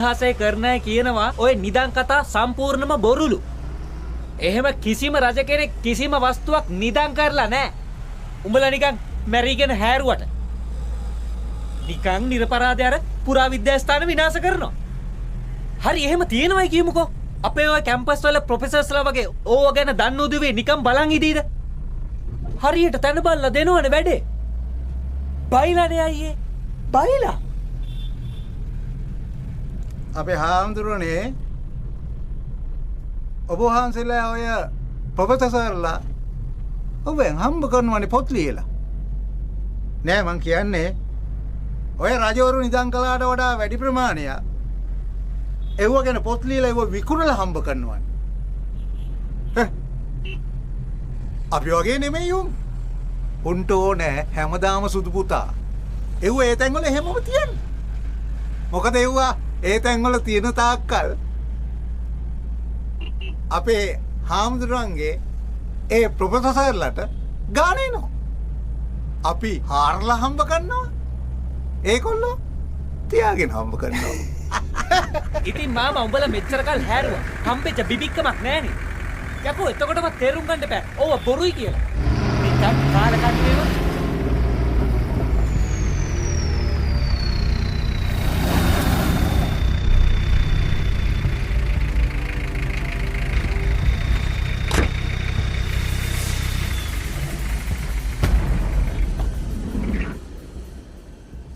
හසේ කරනයි කියනවා ඔය නිදන් කතා සම්පූර්ණම බොරුලු. එහෙම කිසිම රජ කෙනෙක් කිසිම වස්තුවක් නිදන් කරලා නැහැ. උඹලා නිකන් මැරිගෙන හැරුවට. නිකන් නිර්පරාදේ අර පුරාවිද්‍යාස්ථාන විනාශ කරනවා. හරි එහෙම තියෙනවයි කියමුකෝ. අපේ ඔය කැම්පස් වල ප්‍රොෆෙසර්ස්ලා වගේ ඕව ගැන දන්න උදවිය නිකන් බලන් ඉදීද? හරියට තන බල්ලා දෙනවනේ වැඩේ. බයිලානේ අයියේ. බයිලා. අපේ හාමුදුරනේ ඔබ වහන්සේලා ඔය ප්‍රොෆෙසර්ලා ඔබෙන් හම්බ කරනවනේ පොත් ලියලා. නෑ මං කියන්නේ ඔය රජවරු නිදන් කළාට වඩා වැඩි ප්‍රමාණයක් ඒව ගැන පොත් ලියලා ඒව විකුණලා හම්බ කරනවනේ. අපි වගේ නෙමෙයි උන්. උන්ට ඕනේ හැමදාම සුදු පුතා. ඒව ඒ තැන්වල හැමම තියන්නේ. මොකද ඒවා ඒ තැන්වල තියෙන තාක්කල් අපේ හාමුදුරන්ගේ ඒ ප්‍රොෆෙසර්ලට ගානේනෝ. අපි හාරලා හම්බ කරනවා. ඒකොල්ලෝ තියාගෙන හම්බ කරනවා. ඉතින් මාමා උඹලා මෙච්චර කල් හැරුවා. හම්බෙච්ච බිබික්කමක් නෑනේ. යකෝ එතකොටම තේරුම් ගන්න බෑ. ඕව බොරුයි කියලා. නිකන් කාලකන්නියව.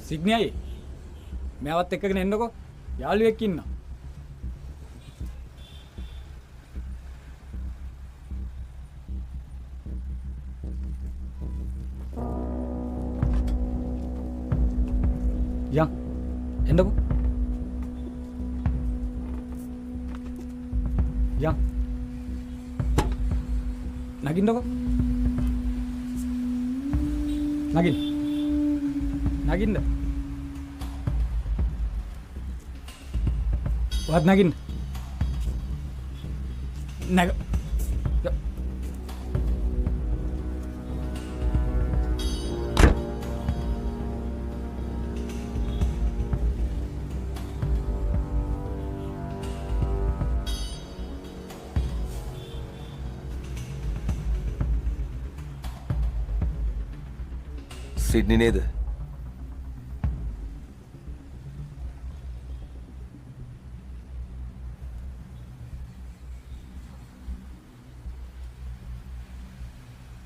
සිග්නියයි මෙයාවත් එක්කගෙන එන්නකෝ යාළුවෙක් ඉන්නවා. යන් එන්නකෝ. යන් නගින්නකෝ. නගින්න. වත් නගින්න. නග. සිඩ්නි නේද?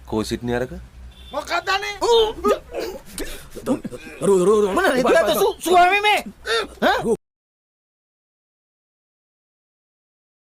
කෝ සිඩ්නි අරක? මොකක්දනේ? රු Mana itu tuh suami me? Hah?